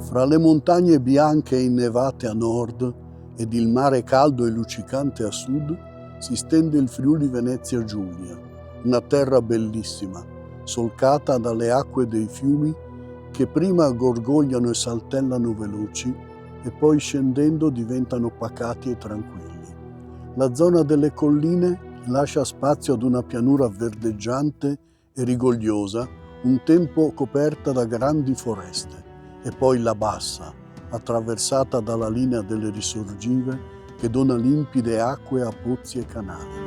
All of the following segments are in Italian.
Fra le montagne bianche e innevate a nord ed il mare caldo e luccicante a sud si stende il Friuli Venezia Giulia, una terra bellissima, solcata dalle acque dei fiumi che prima gorgogliano e saltellano veloci e poi scendendo diventano pacati e tranquilli. La zona delle colline lascia spazio ad una pianura verdeggiante e rigogliosa, un tempo coperta da grandi foreste, e poi la bassa, attraversata dalla linea delle risorgive che dona limpide acque a pozzi e canali.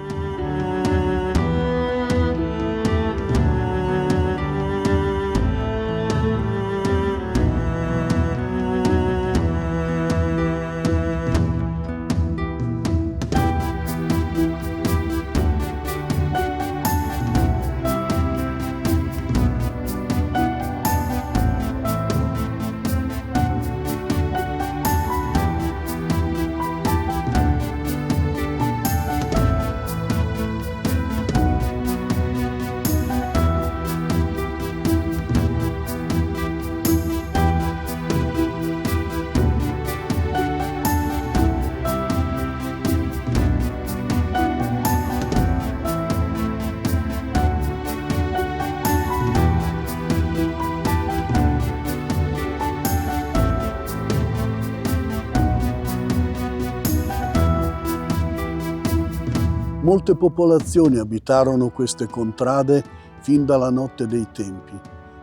Molte popolazioni abitarono queste contrade fin dalla notte dei tempi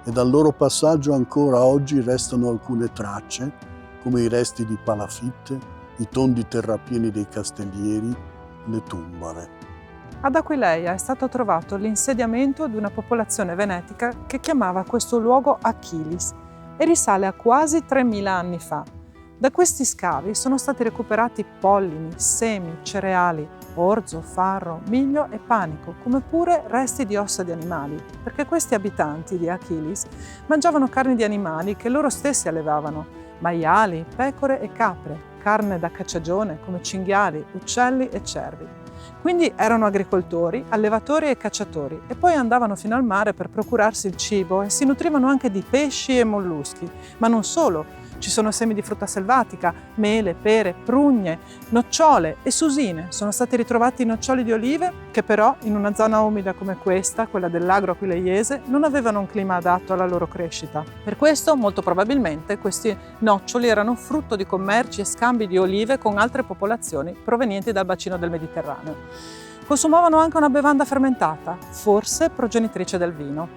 e dal loro passaggio ancora oggi restano alcune tracce, come i resti di palafitte, i tondi terrapieni dei castellieri, le tumbare. Ad Aquileia è stato trovato l'insediamento di una popolazione venetica che chiamava questo luogo Achilis e risale a quasi 3000 anni fa. Da questi scavi sono stati recuperati pollini, semi, cereali, orzo, farro, miglio e panico, come pure resti di ossa di animali, perché questi abitanti di Achilis mangiavano carni di animali che loro stessi allevavano, maiali, pecore e capre, carne da cacciagione come cinghiali, uccelli e cervi. Quindi erano agricoltori, allevatori e cacciatori e poi andavano fino al mare per procurarsi il cibo e si nutrivano anche di pesci e molluschi, ma non solo. Ci sono semi di frutta selvatica, mele, pere, prugne, nocciole e susine. Sono stati ritrovati noccioli di olive che però in una zona umida come questa, quella dell'agro aquileiese, non avevano un clima adatto alla loro crescita. Per questo, molto probabilmente, questi noccioli erano frutto di commerci e scambi di olive con altre popolazioni provenienti dal bacino del Mediterraneo. Consumavano anche una bevanda fermentata, forse progenitrice del vino.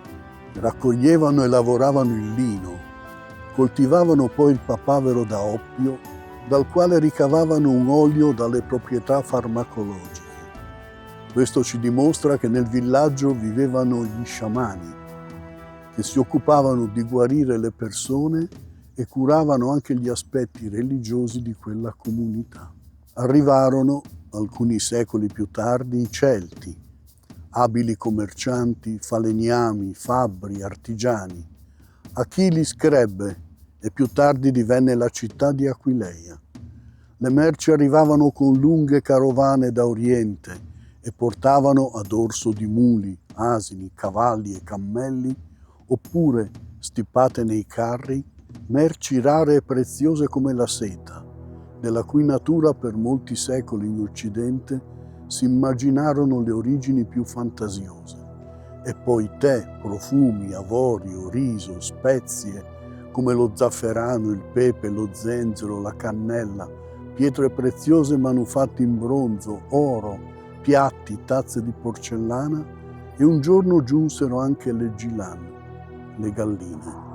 Raccoglievano e lavoravano il lino. Coltivavano poi il papavero da oppio, dal quale ricavavano un olio dalle proprietà farmacologiche. Questo ci dimostra che nel villaggio vivevano gli sciamani, che si occupavano di guarire le persone e curavano anche gli aspetti religiosi di quella comunità. Arrivarono, alcuni secoli più tardi, i Celti, abili commercianti, falegnami, fabbri, artigiani. Achilis crebbe e più tardi divenne la città di Aquileia. Le merci arrivavano con lunghe carovane da Oriente e portavano a dorso di muli, asini, cavalli e cammelli, oppure, stipate nei carri, merci rare e preziose come la seta, della cui natura per molti secoli in Occidente si immaginarono le origini più fantasiose, e poi tè, profumi, avorio, riso, spezie, come lo zafferano, il pepe, lo zenzero, la cannella, pietre preziose manufatte in bronzo, oro, piatti, tazze di porcellana, e un giorno giunsero anche le gilan, le galline.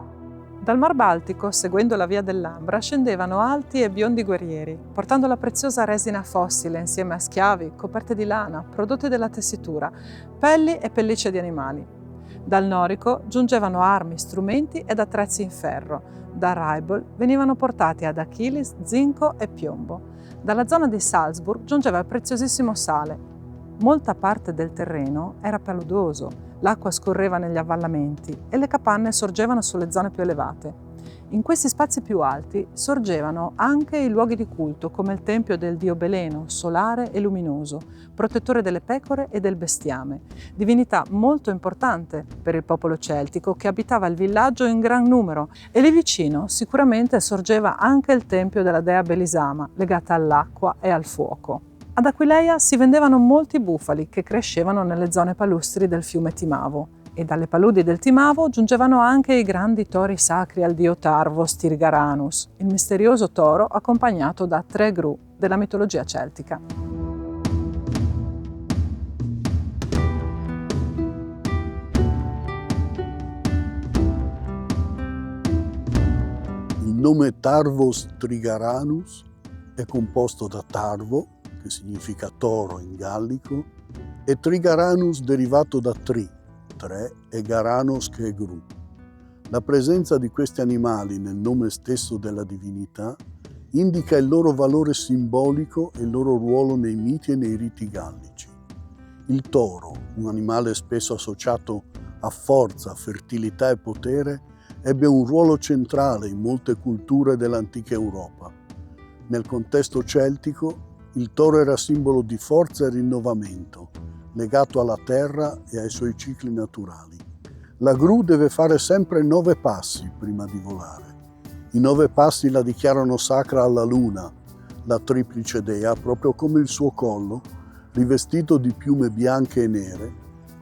Dal Mar Baltico, seguendo la via dell'Ambra, scendevano alti e biondi guerrieri, portando la preziosa resina fossile insieme a schiavi, coperte di lana, prodotti della tessitura, pelli e pellicce di animali. Dal Norico giungevano armi, strumenti ed attrezzi in ferro. Da Raibol venivano portati ad Achilis zinco e piombo. Dalla zona di Salzburg giungeva il preziosissimo sale. Molta parte del terreno era paludoso, l'acqua scorreva negli avvallamenti e le capanne sorgevano sulle zone più elevate. In questi spazi più alti sorgevano anche i luoghi di culto, come il tempio del dio Beleno, solare e luminoso, protettore delle pecore e del bestiame, divinità molto importante per il popolo celtico che abitava il villaggio in gran numero, e lì vicino sicuramente sorgeva anche il tempio della dea Belisama, legata all'acqua e al fuoco. Ad Aquileia si vendevano molti bufali che crescevano nelle zone palustri del fiume Timavo, e dalle paludi del Timavo giungevano anche i grandi tori sacri al dio Tarvos Tirgaranus, il misterioso toro accompagnato da 3 gru della mitologia celtica. Il nome Tarvos Trigaranus è composto da Tarvo, che significa toro in gallico, e Trigaranus derivato da tri, 3, e Garanos, che è gru. La presenza di questi animali nel nome stesso della divinità indica il loro valore simbolico e il loro ruolo nei miti e nei riti gallici. Il toro, un animale spesso associato a forza, fertilità e potere, ebbe un ruolo centrale in molte culture dell'antica Europa. Nel contesto celtico, il toro era simbolo di forza e rinnovamento, legato alla terra e ai suoi cicli naturali. La gru deve fare sempre 9 passi prima di volare. I 9 passi la dichiarano sacra alla luna, la triplice dea, proprio come il suo collo, rivestito di piume bianche e nere,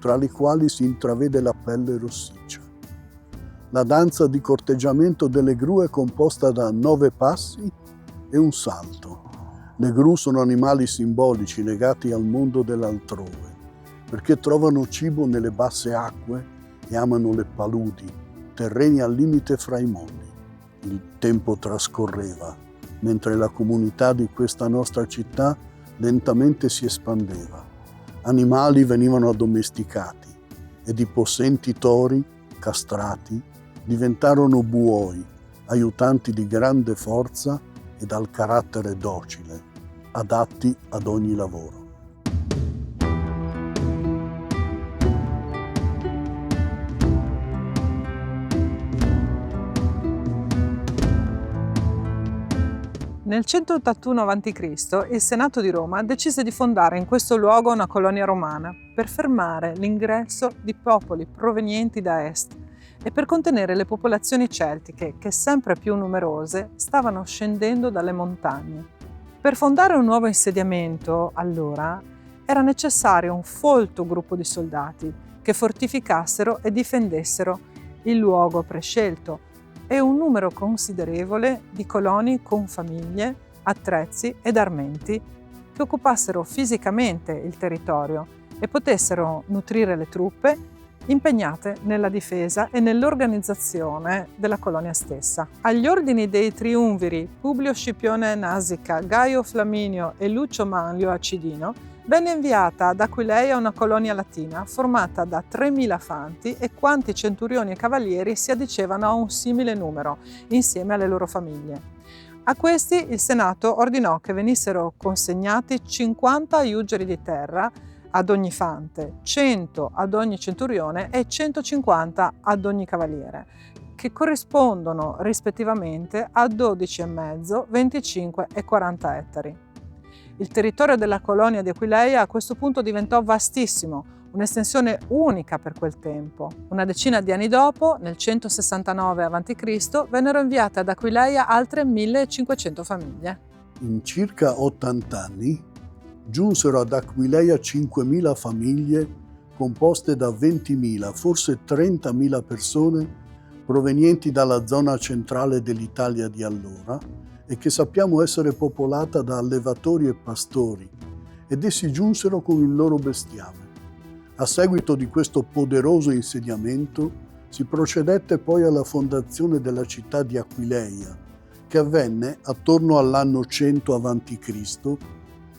tra le quali si intravede la pelle rossiccia. La danza di corteggiamento delle gru è composta da 9 passi e un salto. Le gru sono animali simbolici legati al mondo dell'altrove, perché trovano cibo nelle basse acque e amano le paludi, terreni al limite fra i mondi. Il tempo trascorreva, mentre la comunità di questa nostra città lentamente si espandeva. Animali venivano addomesticati ed i possenti tori, castrati, diventarono buoi, aiutanti di grande forza e dal carattere docile, adatti ad ogni lavoro. Nel 181 a.C. il Senato di Roma decise di fondare in questo luogo una colonia romana per fermare l'ingresso di popoli provenienti da est e per contenere le popolazioni celtiche che, sempre più numerose, stavano scendendo dalle montagne. Per fondare un nuovo insediamento, allora, era necessario un folto gruppo di soldati che fortificassero e difendessero il luogo prescelto, e un numero considerevole di coloni con famiglie, attrezzi ed armenti che occupassero fisicamente il territorio e potessero nutrire le truppe impegnate nella difesa e nell'organizzazione della colonia stessa. Agli ordini dei triumviri Publio Scipione Nasica, Gaio Flaminio e Lucio Manlio Acidino venne inviata ad Aquileia una colonia latina formata da 3.000 fanti e quanti centurioni e cavalieri si addicevano a un simile numero, insieme alle loro famiglie. A questi il Senato ordinò che venissero consegnati 50 iugeri di terra ad ogni fante, 100 ad ogni centurione e 150 ad ogni cavaliere, che corrispondono rispettivamente a 12,5, 25 e 40 ettari. Il territorio della colonia di Aquileia a questo punto diventò vastissimo, un'estensione unica per quel tempo. Una decina di anni dopo, nel 169 a.C., vennero inviate ad Aquileia altre 1.500 famiglie. In circa 80 anni giunsero ad Aquileia 5.000 famiglie composte da 20.000, forse 30.000 persone provenienti dalla zona centrale dell'Italia di allora e che sappiamo essere popolata da allevatori e pastori, ed essi giunsero con il loro bestiame. A seguito di questo poderoso insediamento si procedette poi alla fondazione della città di Aquileia, che avvenne attorno all'anno 100 a.C.,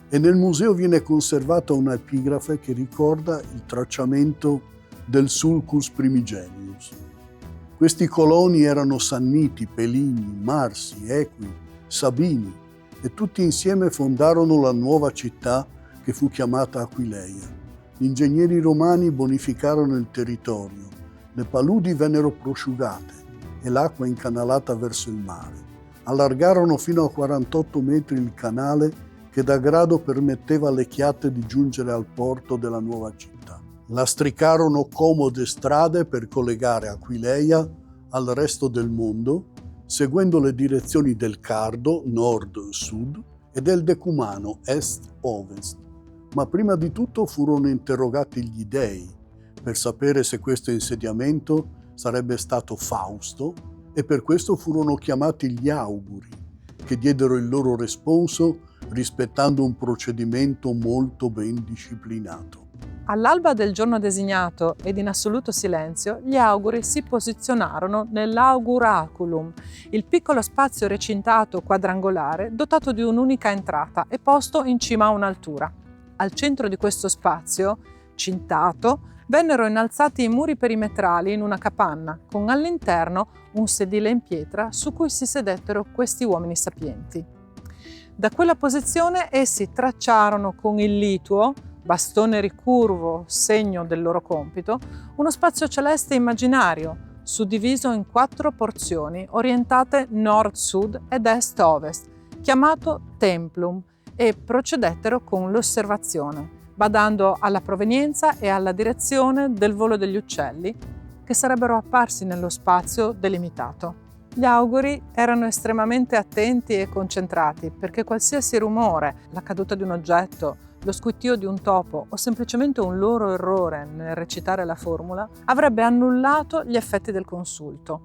e nel museo viene conservata una epigrafe che ricorda il tracciamento del Sulcus Primigenius. Questi coloni erano Sanniti, Pelini, Marsi, Equi, Sabini, e tutti insieme fondarono la nuova città che fu chiamata Aquileia. Gli ingegneri romani bonificarono il territorio, le paludi vennero prosciugate e l'acqua incanalata verso il mare. Allargarono fino a 48 metri il canale che da grado permetteva alle chiatte di giungere al porto della nuova città. Lastricarono comode strade per collegare Aquileia al resto del mondo, seguendo le direzioni del Cardo, nord-sud, e del Decumano, est-ovest. Ma prima di tutto furono interrogati gli dei, per sapere se questo insediamento sarebbe stato Fausto, e per questo furono chiamati gli auguri, che diedero il loro responso rispettando un procedimento molto ben disciplinato. All'alba del giorno designato ed in assoluto silenzio, gli auguri si posizionarono nell'auguraculum, il piccolo spazio recintato quadrangolare dotato di un'unica entrata e posto in cima a un'altura. Al centro di questo spazio, cintato, vennero innalzati i muri perimetrali in una capanna, con all'interno un sedile in pietra su cui si sedettero questi uomini sapienti. Da quella posizione essi tracciarono con il lituo, bastone ricurvo, segno del loro compito, uno spazio celeste immaginario, suddiviso in 4 porzioni orientate nord-sud ed est-ovest, chiamato templum, e procedettero con l'osservazione, badando alla provenienza e alla direzione del volo degli uccelli che sarebbero apparsi nello spazio delimitato. Gli auguri erano estremamente attenti e concentrati perché qualsiasi rumore, la caduta di un oggetto, lo squittio di un topo o semplicemente un loro errore nel recitare la formula avrebbe annullato gli effetti del consulto.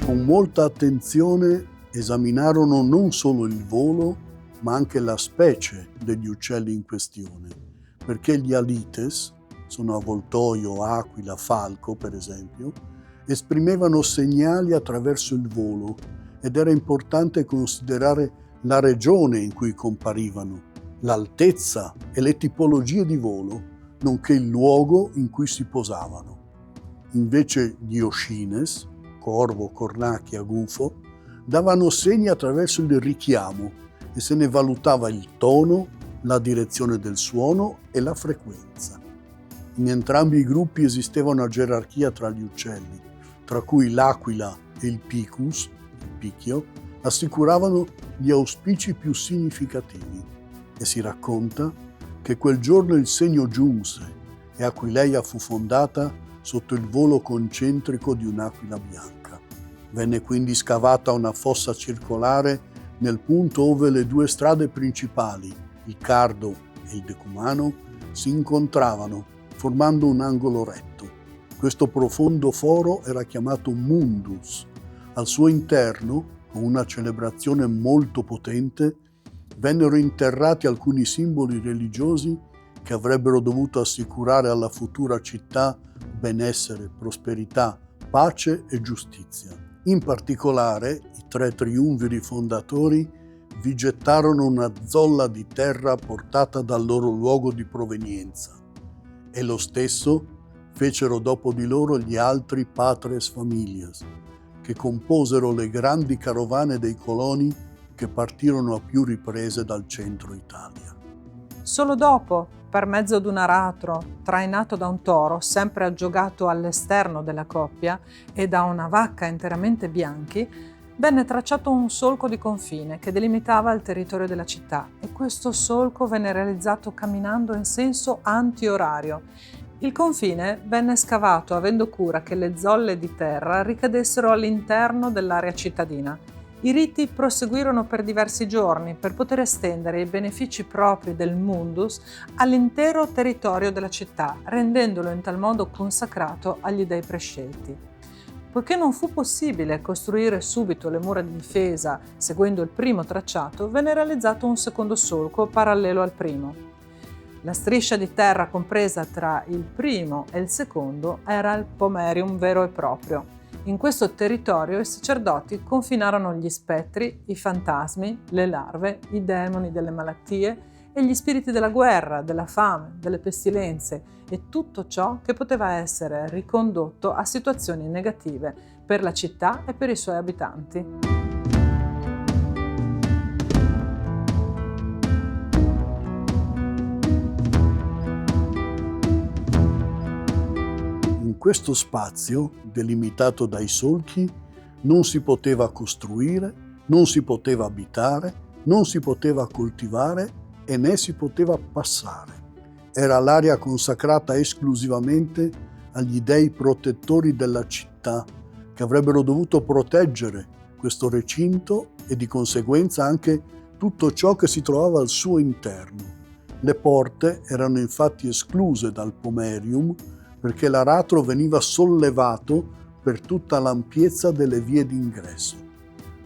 Con molta attenzione esaminarono non solo il volo, ma anche la specie degli uccelli in questione, perché gli alites, sono avvoltoio, aquila, falco per esempio, esprimevano segnali attraverso il volo ed era importante considerare la regione in cui comparivano, l'altezza e le tipologie di volo, nonché il luogo in cui si posavano. Invece gli oscines, corvo, cornacchia, gufo, davano segni attraverso il richiamo e se ne valutava il tono, la direzione del suono e la frequenza. In entrambi i gruppi esisteva una gerarchia tra gli uccelli, tra cui l'aquila e il picus, il picchio, assicuravano gli auspici più significativi e si racconta che quel giorno il segno giunse e Aquileia fu fondata sotto il volo concentrico di un'aquila bianca. Venne quindi scavata una fossa circolare nel punto ove le 2 strade principali, il Cardo e il Decumano, si incontravano, formando un angolo retto. Questo profondo foro era chiamato Mundus. Al suo interno, con una celebrazione molto potente, vennero interrati alcuni simboli religiosi che avrebbero dovuto assicurare alla futura città benessere, prosperità, pace e giustizia. In particolare, i 3 triumviri fondatori vi gettarono una zolla di terra portata dal loro luogo di provenienza e lo stesso fecero dopo di loro gli altri patres familias, che composero le grandi carovane dei coloni che partirono a più riprese dal centro Italia. Solo dopo, per mezzo di un aratro trainato da un toro sempre aggiogato all'esterno della coppia e da una vacca interamente bianchi, venne tracciato un solco di confine che delimitava il territorio della città e questo solco venne realizzato camminando in senso antiorario. Il confine venne scavato avendo cura che le zolle di terra ricadessero all'interno dell'area cittadina. I riti proseguirono per diversi giorni per poter estendere i benefici propri del mundus all'intero territorio della città, rendendolo in tal modo consacrato agli dei prescelti. Poiché non fu possibile costruire subito le mura di difesa seguendo il primo tracciato, venne realizzato un secondo solco parallelo al primo. La striscia di terra compresa tra il primo e il secondo era il pomerium vero e proprio. In questo territorio i sacerdoti confinarono gli spettri, i fantasmi, le larve, i demoni delle malattie e gli spiriti della guerra, della fame, delle pestilenze e tutto ciò che poteva essere ricondotto a situazioni negative per la città e per i suoi abitanti. In questo spazio, delimitato dai solchi, non si poteva costruire, non si poteva abitare, non si poteva coltivare e né si poteva passare. Era l'area consacrata esclusivamente agli dei protettori della città, che avrebbero dovuto proteggere questo recinto e di conseguenza anche tutto ciò che si trovava al suo interno. Le porte erano infatti escluse dal pomerium perché l'aratro veniva sollevato per tutta l'ampiezza delle vie d'ingresso.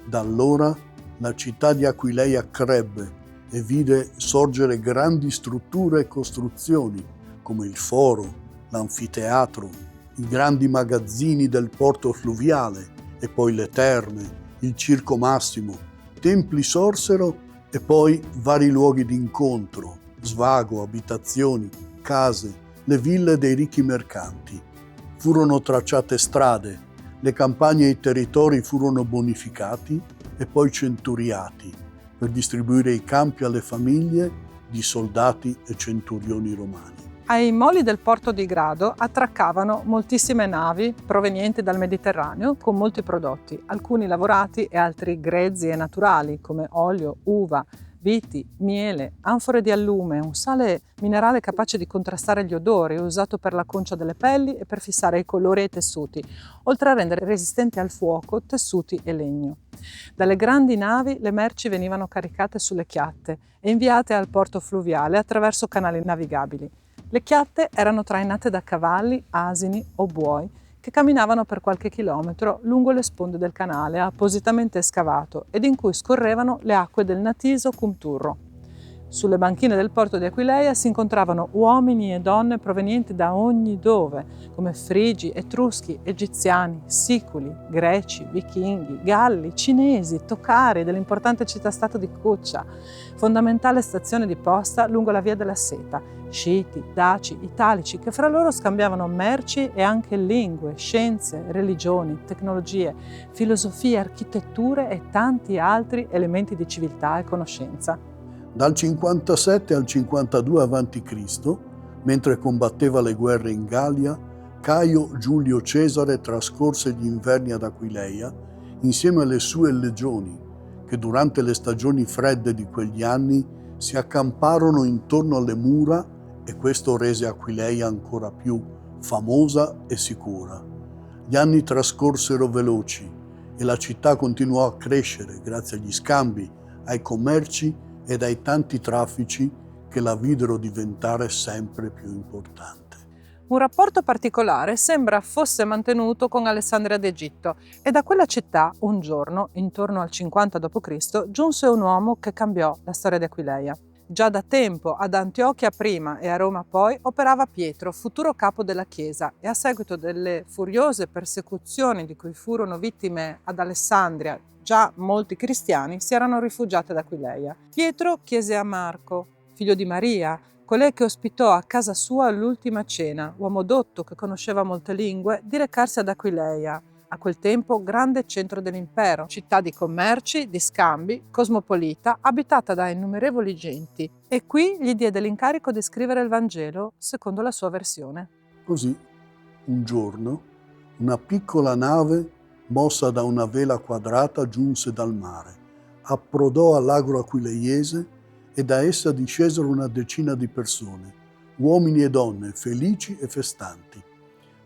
Da allora la città di Aquileia crebbe e vide sorgere grandi strutture e costruzioni come il foro, l'anfiteatro, i grandi magazzini del porto fluviale e poi le terme, il circo massimo, templi sorsero e poi vari luoghi di incontro, svago, abitazioni, case, le ville dei ricchi mercanti. Furono tracciate strade, le campagne e i territori furono bonificati e poi centuriati per distribuire i campi alle famiglie di soldati e centurioni romani. Ai moli del porto di Grado attraccavano moltissime navi provenienti dal Mediterraneo con molti prodotti, alcuni lavorati e altri grezzi e naturali come olio, uva, viti, miele, anfore di allume, un sale minerale capace di contrastare gli odori, usato per la concia delle pelli e per fissare i colori ai tessuti, oltre a rendere resistenti al fuoco tessuti e legno. Dalle grandi navi le merci venivano caricate sulle chiatte e inviate al porto fluviale attraverso canali navigabili. Le chiatte erano trainate da cavalli, asini o buoi che camminavano per qualche chilometro lungo le sponde del canale appositamente scavato ed in cui scorrevano le acque del Natiso cum Turro. Sulle banchine del porto di Aquileia si incontravano uomini e donne provenienti da ogni dove, come frigi, etruschi, egiziani, siculi, greci, vichinghi, galli, cinesi, tocari dell'importante città-stato di Cuccia, fondamentale stazione di posta lungo la via della Seta, sciti, daci, italici, che fra loro scambiavano merci e anche lingue, scienze, religioni, tecnologie, filosofie, architetture e tanti altri elementi di civiltà e conoscenza. Dal 57 al 52 a.C., mentre combatteva le guerre in Gallia, Caio Giulio Cesare trascorse gli inverni ad Aquileia insieme alle sue legioni, che durante le stagioni fredde di quegli anni si accamparono intorno alle mura e questo rese Aquileia ancora più famosa e sicura. Gli anni trascorsero veloci e la città continuò a crescere grazie agli scambi, ai commerci ed ai tanti traffici che la videro diventare sempre più importante. Un rapporto particolare sembra fosse mantenuto con Alessandria d'Egitto e da quella città un giorno, intorno al 50 d.C., giunse un uomo che cambiò la storia di Aquileia. Già da tempo ad Antiochia prima e a Roma poi operava Pietro, futuro capo della Chiesa, e a seguito delle furiose persecuzioni di cui furono vittime ad Alessandria già molti cristiani si erano rifugiati ad Aquileia. Pietro chiese a Marco, figlio di Maria, colei che ospitò a casa sua l'ultima cena, uomo dotto che conosceva molte lingue, di recarsi ad Aquileia, a quel tempo grande centro dell'impero, città di commerci, di scambi, cosmopolita, abitata da innumerevoli genti, e qui gli diede l'incarico di scrivere il Vangelo secondo la sua versione. Così, un giorno, una piccola nave mossa da una vela quadrata giunse dal mare, approdò all'agro aquileiese e da essa discesero una decina di persone, uomini e donne, felici e festanti.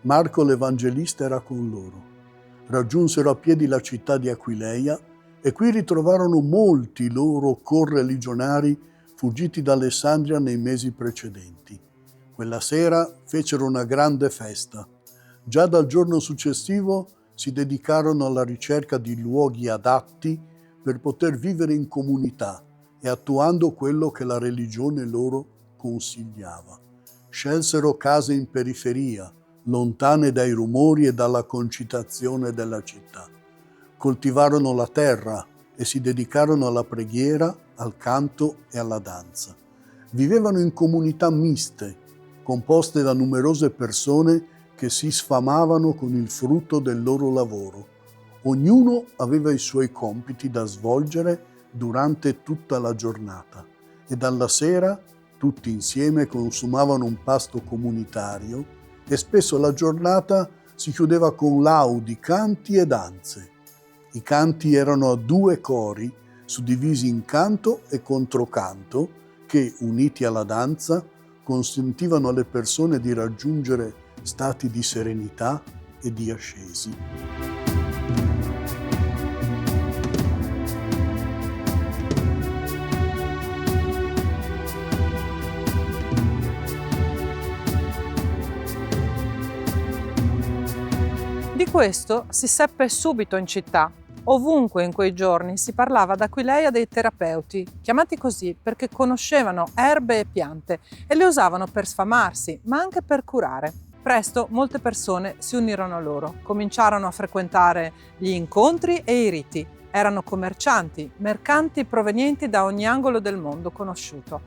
Marco l'Evangelista era con loro. Raggiunsero a piedi la città di Aquileia e qui ritrovarono molti loro correligionari fuggiti da Alessandria nei mesi precedenti. Quella sera fecero una grande festa. Già dal giorno successivo si dedicarono alla ricerca di luoghi adatti per poter vivere in comunità e attuando quello che la religione loro consigliava. Scelsero case in periferia, lontane dai rumori e dalla concitazione della città. Coltivarono la terra e si dedicarono alla preghiera, al canto e alla danza. Vivevano in comunità miste, composte da numerose persone che si sfamavano con il frutto del loro lavoro. Ognuno aveva i suoi compiti da svolgere durante tutta la giornata e dalla sera tutti insieme consumavano un pasto comunitario e spesso la giornata si chiudeva con laudi, canti e danze. I canti erano a 2 cori suddivisi in canto e controcanto che, uniti alla danza, consentivano alle persone di raggiungere stati di serenità e di ascesi. Di questo si seppe subito in città. Ovunque in quei giorni si parlava ad Aquileia dei terapeuti, chiamati così perché conoscevano erbe e piante e le usavano per sfamarsi, ma anche per curare. Presto molte persone si unirono a loro, cominciarono a frequentare gli incontri e i riti. Erano commercianti, mercanti provenienti da ogni angolo del mondo conosciuto.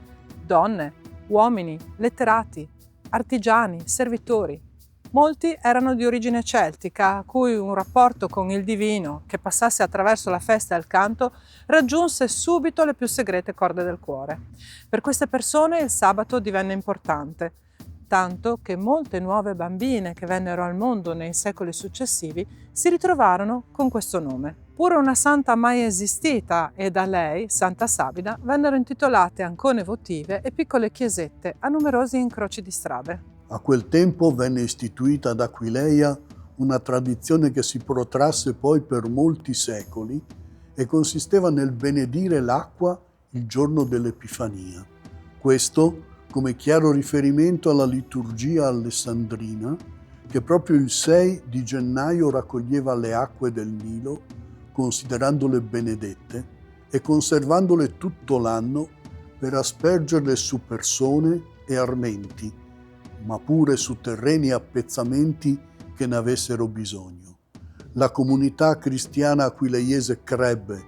Donne, uomini, letterati, artigiani, servitori. Molti erano di origine celtica, a cui un rapporto con il divino, che passasse attraverso la festa e il canto, raggiunse subito le più segrete corde del cuore. Per queste persone il sabato divenne importante, tanto che molte nuove bambine che vennero al mondo nei secoli successivi si ritrovarono con questo nome. Pure una santa mai esistita e da lei, Santa Sabina, vennero intitolate ancone votive e piccole chiesette a numerosi incroci di strade. A quel tempo venne istituita ad Aquileia una tradizione che si protrasse poi per molti secoli e consisteva nel benedire l'acqua il giorno dell'Epifania. Questo come chiaro riferimento alla liturgia alessandrina che proprio il 6 di gennaio raccoglieva le acque del Nilo, considerandole benedette e conservandole tutto l'anno per aspergerle su persone e armenti, ma pure su terreni e appezzamenti che ne avessero bisogno. La comunità cristiana aquileiese crebbe,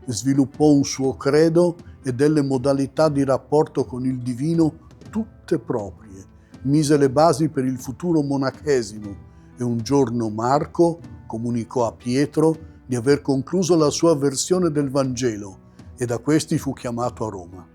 sviluppò un suo credo e delle modalità di rapporto con il divino tutte proprie, mise le basi per il futuro monachesimo e un giorno Marco comunicò a Pietro di aver concluso la sua versione del Vangelo e da questi fu chiamato a Roma.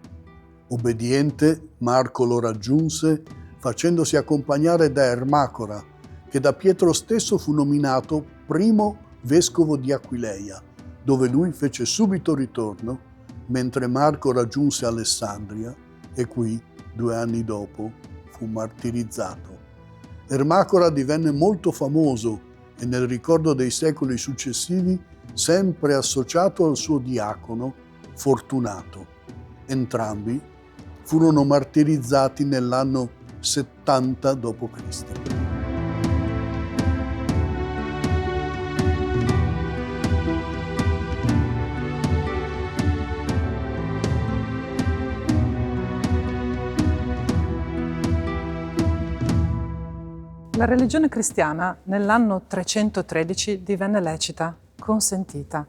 Obbediente, Marco lo raggiunse facendosi accompagnare da Ermacora, che da Pietro stesso fu nominato primo vescovo di Aquileia, dove lui fece subito ritorno, mentre Marco raggiunse Alessandria e qui, 2 anni dopo, fu martirizzato. Ermacora divenne molto famoso e nel ricordo dei secoli successivi sempre associato al suo diacono Fortunato. Entrambi furono martirizzati nell'anno 70 d.C. La religione cristiana nell'anno 313 divenne lecita, consentita,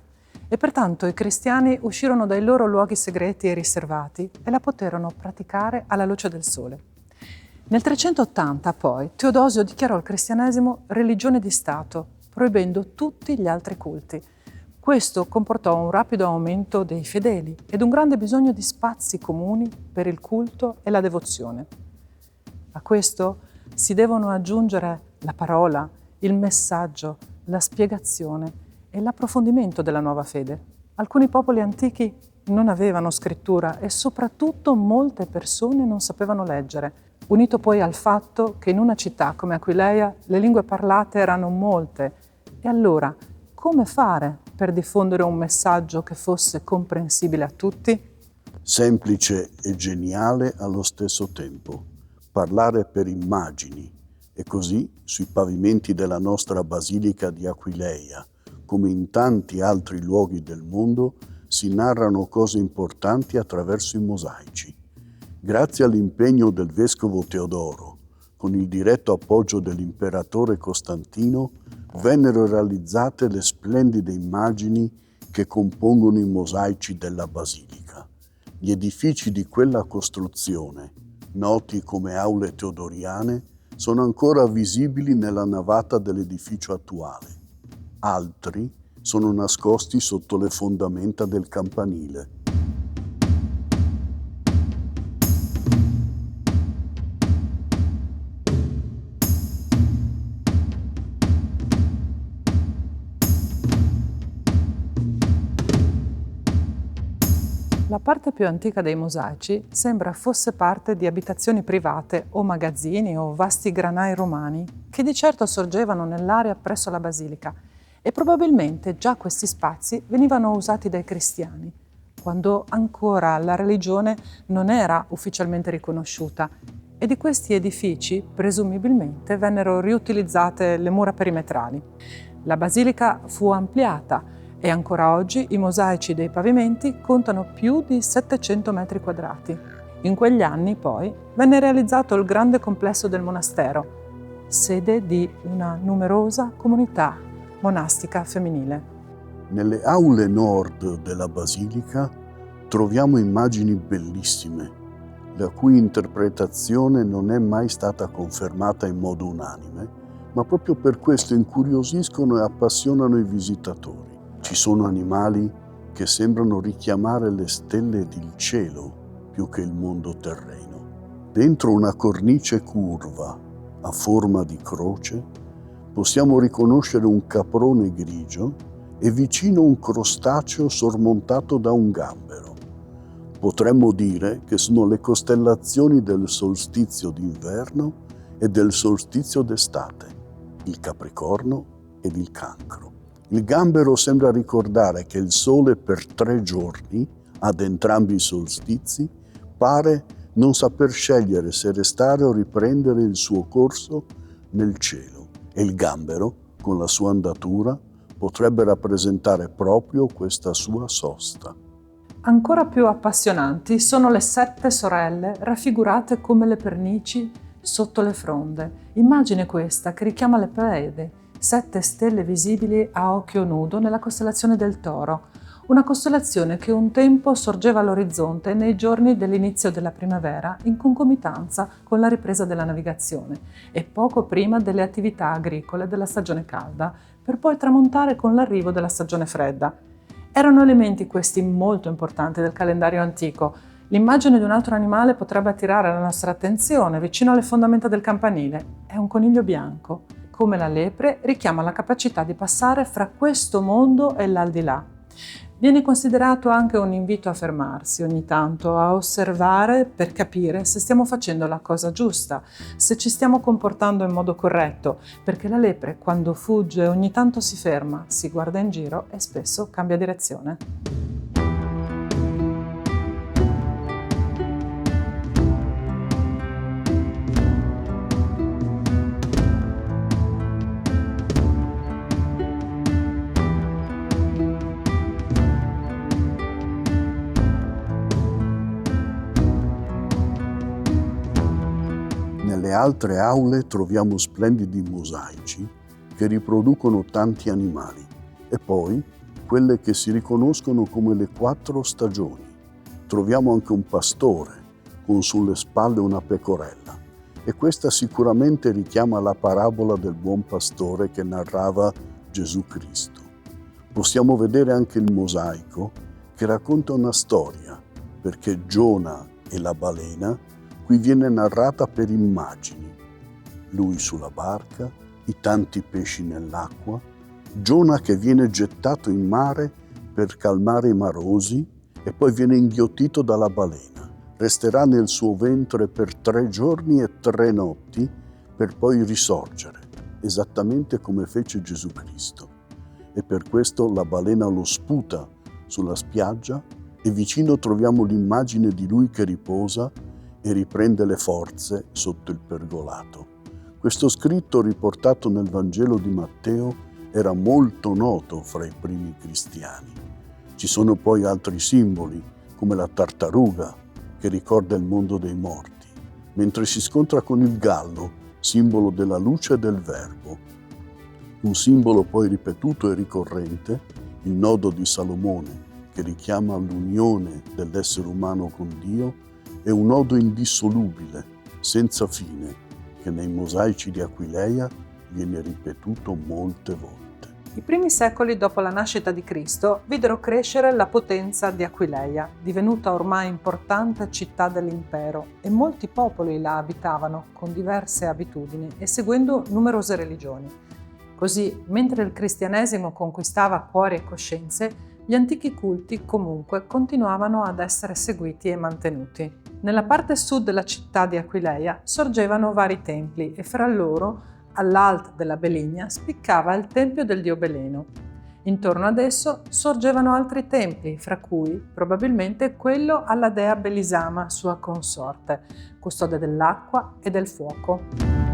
e pertanto i cristiani uscirono dai loro luoghi segreti e riservati e la poterono praticare alla luce del sole. Nel 380 poi Teodosio dichiarò il cristianesimo religione di Stato, proibendo tutti gli altri culti. Questo comportò un rapido aumento dei fedeli ed un grande bisogno di spazi comuni per il culto e la devozione. A questo si devono aggiungere la parola, il messaggio, la spiegazione e l'approfondimento della nuova fede. Alcuni popoli antichi non avevano scrittura e soprattutto molte persone non sapevano leggere, unito poi al fatto che in una città come Aquileia le lingue parlate erano molte. E allora, come fare per diffondere un messaggio che fosse comprensibile a tutti? Semplice e geniale allo stesso tempo. Parlare per immagini. E così, sui pavimenti della nostra Basilica di Aquileia, come in tanti altri luoghi del mondo, si narrano cose importanti attraverso i mosaici. Grazie all'impegno del vescovo Teodoro, con il diretto appoggio dell'imperatore Costantino, vennero realizzate le splendide immagini che compongono i mosaici della Basilica. Gli edifici di quella costruzione, noti come aule teodoriane, sono ancora visibili nella navata dell'edificio attuale. Altri sono nascosti sotto le fondamenta del campanile. La parte più antica dei mosaici sembra fosse parte di abitazioni private o magazzini o vasti granai romani che di certo sorgevano nell'area presso la basilica e probabilmente già questi spazi venivano usati dai cristiani, quando ancora la religione non era ufficialmente riconosciuta e di questi edifici presumibilmente vennero riutilizzate le mura perimetrali. La basilica fu ampliata e ancora oggi i mosaici dei pavimenti contano più di 700 metri quadrati. In quegli anni, poi, venne realizzato il grande complesso del monastero, sede di una numerosa comunità monastica femminile. Nelle aule nord della basilica troviamo immagini bellissime, la cui interpretazione non è mai stata confermata in modo unanime, ma proprio per questo incuriosiscono e appassionano i visitatori. Ci sono animali che sembrano richiamare le stelle ed il cielo più che il mondo terreno. Dentro una cornice curva a forma di croce possiamo riconoscere un caprone grigio e vicino un crostaceo sormontato da un gambero. Potremmo dire che sono le costellazioni del solstizio d'inverno e del solstizio d'estate, il Capricorno ed il Cancro. Il gambero sembra ricordare che il Sole per 3 giorni, ad entrambi i solstizi, pare non saper scegliere se restare o riprendere il suo corso nel cielo. E il gambero, con la sua andatura, potrebbe rappresentare proprio questa sua sosta. Ancora più appassionanti sono le 7 sorelle raffigurate come le pernici sotto le fronde. Immagine questa che richiama le Pleiadi, 7 stelle visibili a occhio nudo nella costellazione del Toro, una costellazione che un tempo sorgeva all'orizzonte nei giorni dell'inizio della primavera in concomitanza con la ripresa della navigazione e poco prima delle attività agricole della stagione calda, per poi tramontare con l'arrivo della stagione fredda. Erano elementi questi molto importanti del calendario antico. L'immagine di un altro animale potrebbe attirare la nostra attenzione vicino alle fondamenta del campanile. È un coniglio bianco. Come la lepre, richiama la capacità di passare fra questo mondo e l'aldilà. Viene considerato anche un invito a fermarsi ogni tanto, a osservare per capire se stiamo facendo la cosa giusta, se ci stiamo comportando in modo corretto, perché la lepre, quando fugge, ogni tanto si ferma, si guarda in giro e spesso cambia direzione. Nelle altre aule troviamo splendidi mosaici che riproducono tanti animali e poi quelle che si riconoscono come le 4 stagioni. Troviamo anche un pastore con sulle spalle una pecorella e questa sicuramente richiama la parabola del buon pastore che narrava Gesù Cristo. Possiamo vedere anche il mosaico che racconta una storia, perché Giona e la balena qui viene narrata per immagini. Lui sulla barca, i tanti pesci nell'acqua, Giona che viene gettato in mare per calmare i marosi e poi viene inghiottito dalla balena. Resterà nel suo ventre per 3 giorni e 3 notti per poi risorgere, esattamente come fece Gesù Cristo. E per questo la balena lo sputa sulla spiaggia e vicino troviamo l'immagine di lui che riposa e riprende le forze sotto il pergolato. Questo scritto riportato nel Vangelo di Matteo era molto noto fra i primi cristiani. Ci sono poi altri simboli, come la tartaruga, che ricorda il mondo dei morti, mentre si scontra con il gallo, simbolo della luce e del Verbo. Un simbolo poi ripetuto e ricorrente, il nodo di Salomone, che richiama l'unione dell'essere umano con Dio, è un nodo indissolubile, senza fine, che nei mosaici di Aquileia viene ripetuto molte volte. I primi secoli dopo la nascita di Cristo videro crescere la potenza di Aquileia, divenuta ormai importante città dell'impero, e molti popoli la abitavano con diverse abitudini e seguendo numerose religioni. Così, mentre il cristianesimo conquistava cuori e coscienze, gli antichi culti comunque continuavano ad essere seguiti e mantenuti. Nella parte sud della città di Aquileia sorgevano vari templi e fra loro, all'alt della Beligna, spiccava il tempio del dio Beleno. Intorno ad esso sorgevano altri templi, fra cui probabilmente quello alla dea Belisama, sua consorte, custode dell'acqua e del fuoco.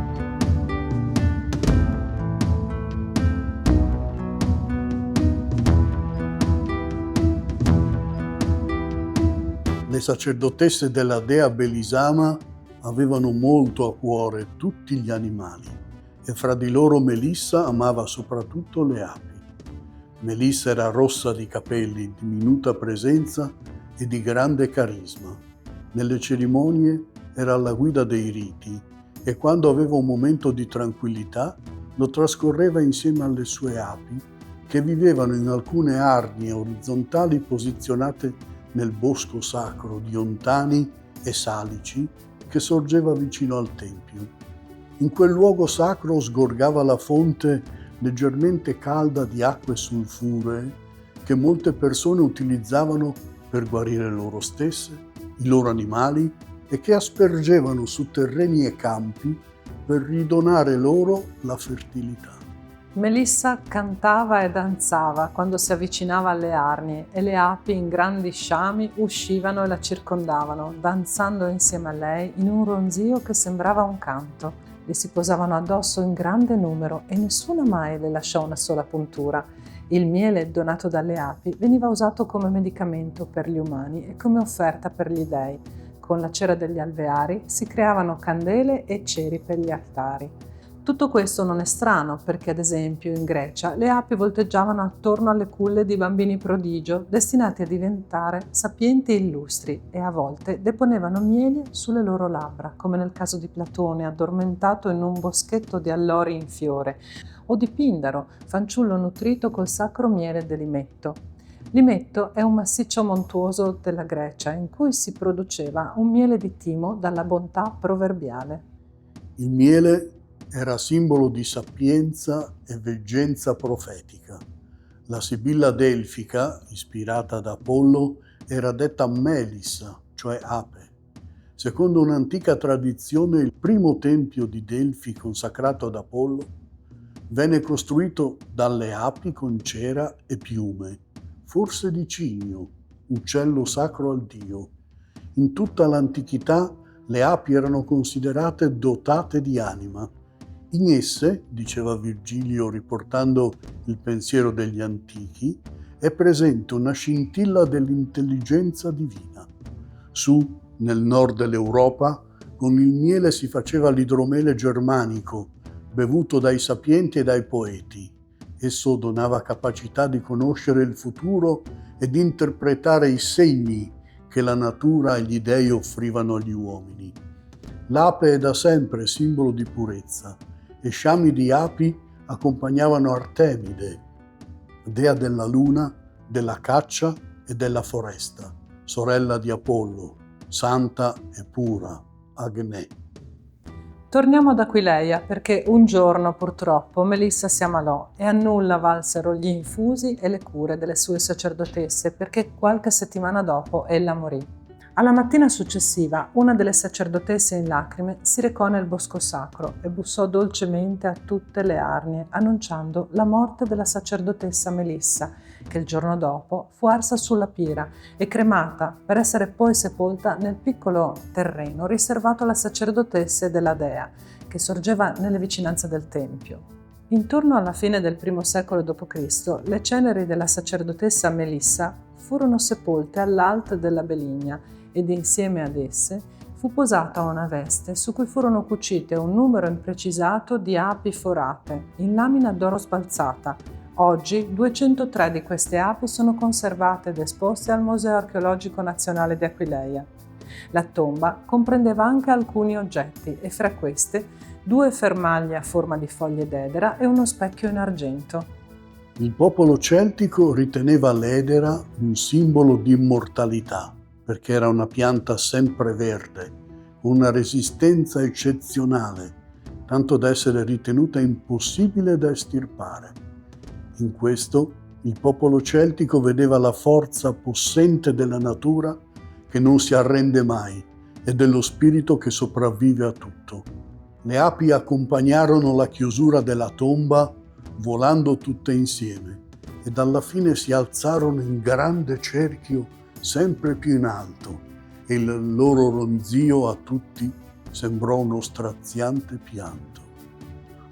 Le sacerdotesse della dea Belisama avevano molto a cuore tutti gli animali e fra di loro Melissa amava soprattutto le api. Melissa era rossa di capelli, di minuta presenza e di grande carisma. Nelle cerimonie era alla guida dei riti e quando aveva un momento di tranquillità lo trascorreva insieme alle sue api che vivevano in alcune arnie orizzontali posizionate nel bosco sacro di ontani e salici che sorgeva vicino al tempio. In quel luogo sacro sgorgava la fonte leggermente calda di acque sulfuree che molte persone utilizzavano per guarire loro stesse, i loro animali e che aspergevano su terreni e campi per ridonare loro la fertilità. Melissa cantava e danzava quando si avvicinava alle arnie e le api in grandi sciami uscivano e la circondavano, danzando insieme a lei in un ronzio che sembrava un canto. Le si posavano addosso in grande numero e nessuna mai le lasciò una sola puntura. Il miele donato dalle api veniva usato come medicamento per gli umani e come offerta per gli dei. Con la cera degli alveari si creavano candele e ceri per gli altari. Tutto questo non è strano perché, ad esempio, in Grecia le api volteggiavano attorno alle culle di bambini prodigio destinati a diventare sapienti e illustri e a volte deponevano miele sulle loro labbra, come nel caso di Platone addormentato in un boschetto di allori in fiore, o di Pindaro, fanciullo nutrito col sacro miele dell'imetto. L'imetto è un massiccio montuoso della Grecia in cui si produceva un miele di timo dalla bontà proverbiale. Il miele era simbolo di sapienza e veggenza profetica. La sibilla delfica, ispirata ad Apollo, era detta Melissa, cioè ape. Secondo un'antica tradizione, il primo tempio di Delfi consacrato ad Apollo venne costruito dalle api con cera e piume, forse di cigno, uccello sacro al dio. In tutta l'antichità le api erano considerate dotate di anima. In esse, diceva Virgilio riportando il pensiero degli antichi, è presente una scintilla dell'intelligenza divina. Su, nel nord dell'Europa, con il miele si faceva l'idromele germanico, bevuto dai sapienti e dai poeti. Esso donava capacità di conoscere il futuro e di interpretare i segni che la natura e gli dei offrivano agli uomini. L'ape è da sempre simbolo di purezza e sciami di api accompagnavano Artemide, dea della luna, della caccia e della foresta, sorella di Apollo, santa e pura, Agnè. Torniamo ad Aquileia perché un giorno purtroppo Melissa si ammalò e a nulla valsero gli infusi e le cure delle sue sacerdotesse perché qualche settimana dopo ella morì. Alla mattina successiva una delle sacerdotesse in lacrime si recò nel bosco sacro e bussò dolcemente a tutte le arnie annunciando la morte della sacerdotessa Melissa che il giorno dopo fu arsa sulla pira e cremata per essere poi sepolta nel piccolo terreno riservato alle sacerdotesse della dea che sorgeva nelle vicinanze del tempio. Intorno alla fine del I secolo d.C. le ceneri della sacerdotessa Melissa furono sepolte all'alt della Beligna ed insieme ad esse fu posata una veste su cui furono cucite un numero imprecisato di api forate in lamina d'oro sbalzata. Oggi 203 di queste api sono conservate ed esposte al Museo Archeologico Nazionale di Aquileia. La tomba comprendeva anche alcuni oggetti e fra queste 2 fermaglie a forma di foglie d'edera e uno specchio in argento. Il popolo celtico riteneva l'edera un simbolo di immortalità, perché era una pianta sempreverde, con una resistenza eccezionale, tanto da essere ritenuta impossibile da estirpare. In questo, il popolo celtico vedeva la forza possente della natura che non si arrende mai e dello spirito che sopravvive a tutto. Le api accompagnarono la chiusura della tomba volando tutte insieme ed alla fine si alzarono in grande cerchio sempre più in alto e il loro ronzio a tutti sembrò uno straziante pianto.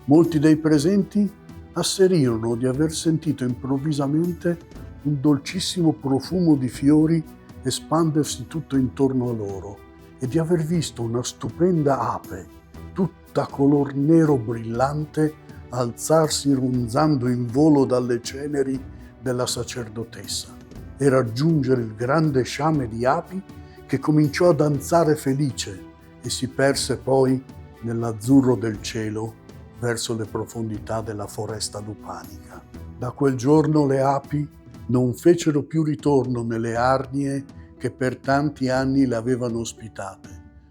Molti dei presenti asserirono di aver sentito improvvisamente un dolcissimo profumo di fiori espandersi tutto intorno a loro e di aver visto una stupenda ape, tutta color nero brillante, alzarsi ronzando in volo dalle ceneri della sacerdotessa e raggiungere il grande sciame di api che cominciò a danzare felice e si perse poi nell'azzurro del cielo verso le profondità della foresta lupanica. Da quel giorno le api non fecero più ritorno nelle arnie che per tanti anni le avevano ospitate,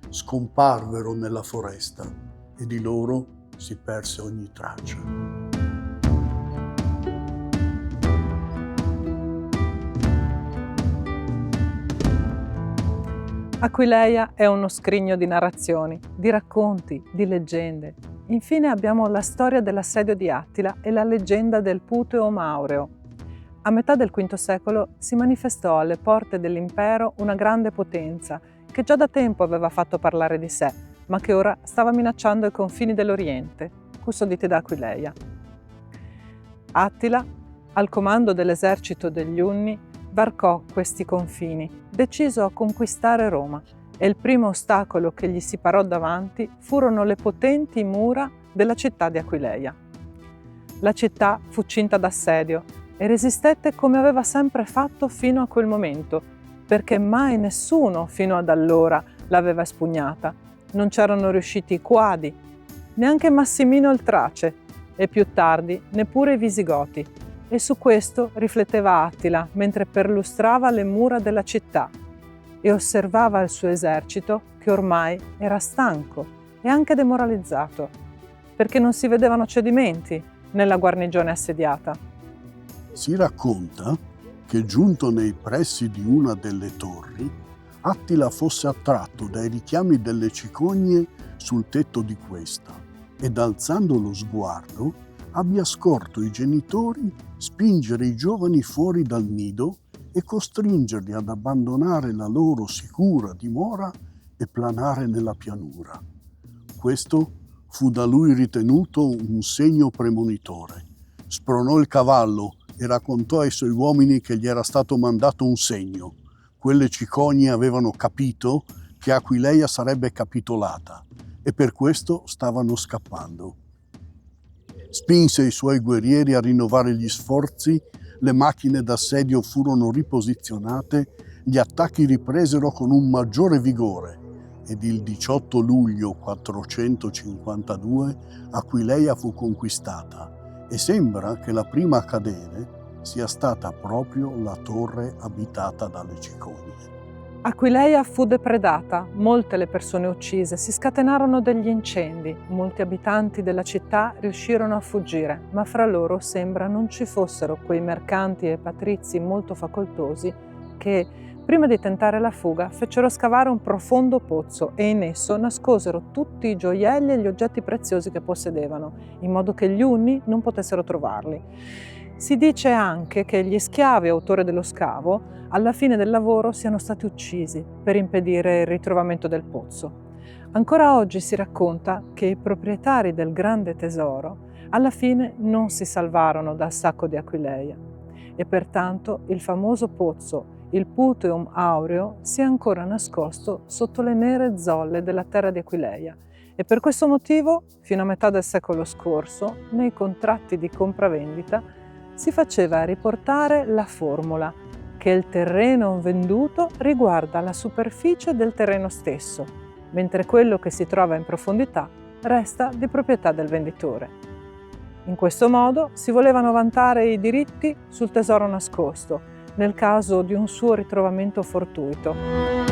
scomparvero nella foresta e di loro si perse ogni traccia. Aquileia è uno scrigno di narrazioni, di racconti, di leggende. Infine abbiamo la storia dell'assedio di Attila e la leggenda del Puteum Aureo. A metà del V secolo si manifestò alle porte dell'impero una grande potenza che già da tempo aveva fatto parlare di sé, ma che ora stava minacciando i confini dell'Oriente, custoditi da Aquileia. Attila, al comando dell'esercito degli Unni, varcò questi confini, deciso a conquistare Roma, e il primo ostacolo che gli si parò davanti furono le potenti mura della città di Aquileia. La città fu cinta d'assedio e resistette come aveva sempre fatto fino a quel momento, perché mai nessuno fino ad allora l'aveva espugnata. Non c'erano riusciti i Quadi, neanche Massimino il Trace e più tardi neppure i Visigoti. E su questo rifletteva Attila mentre perlustrava le mura della città e osservava il suo esercito che ormai era stanco e anche demoralizzato, perché non si vedevano cedimenti nella guarnigione assediata. Si racconta che giunto nei pressi di una delle torri, Attila fosse attratto dai richiami delle cicogne sul tetto di questa ed alzando lo sguardo abbia scorto i genitori spingere i giovani fuori dal nido e costringerli ad abbandonare la loro sicura dimora e planare nella pianura. Questo fu da lui ritenuto un segno premonitore. Spronò il cavallo e raccontò ai suoi uomini che gli era stato mandato un segno. Quelle cicogne avevano capito che Aquileia sarebbe capitolata e per questo stavano scappando. Spinse i suoi guerrieri a rinnovare gli sforzi, le macchine d'assedio furono riposizionate, gli attacchi ripresero con un maggiore vigore ed il 18 luglio 452 Aquileia fu conquistata e sembra che la prima a cadere sia stata proprio la torre abitata dalle cicogne. Aquileia fu depredata, molte le persone uccise, si scatenarono degli incendi, molti abitanti della città riuscirono a fuggire, ma fra loro sembra non ci fossero quei mercanti e patrizi molto facoltosi che, prima di tentare la fuga, fecero scavare un profondo pozzo e in esso nascosero tutti i gioielli e gli oggetti preziosi che possedevano, in modo che gli Unni non potessero trovarli. Si dice anche che gli schiavi autori dello scavo alla fine del lavoro siano stati uccisi per impedire il ritrovamento del pozzo. Ancora oggi si racconta che i proprietari del grande tesoro alla fine non si salvarono dal sacco di Aquileia e pertanto il famoso pozzo, il Puteum Aureo, si è ancora nascosto sotto le nere zolle della terra di Aquileia e per questo motivo, fino a metà del secolo scorso, nei contratti di compravendita si faceva riportare la formula che il terreno venduto riguarda la superficie del terreno stesso, mentre quello che si trova in profondità resta di proprietà del venditore. In questo modo si volevano vantare i diritti sul tesoro nascosto, nel caso di un suo ritrovamento fortuito.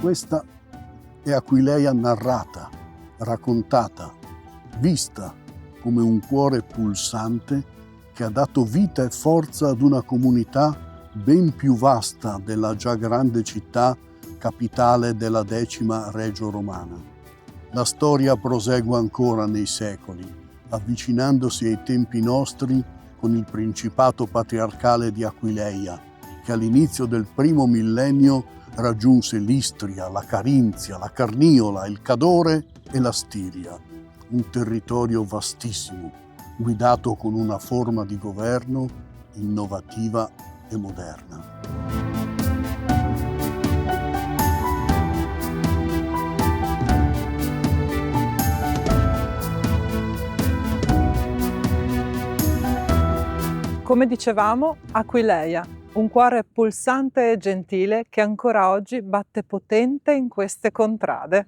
Questa è Aquileia narrata, raccontata, vista come un cuore pulsante che ha dato vita e forza ad una comunità ben più vasta della già grande città capitale della X Regio Romana. La storia prosegue ancora nei secoli, avvicinandosi ai tempi nostri con il principato patriarcale di Aquileia, che all'inizio del primo millennio raggiunse l'Istria, la Carinzia, la Carniola, il Cadore e la Stiria, un territorio vastissimo, guidato con una forma di governo innovativa e moderna. Come dicevamo, Aquileia, un cuore pulsante e gentile che ancora oggi batte potente in queste contrade.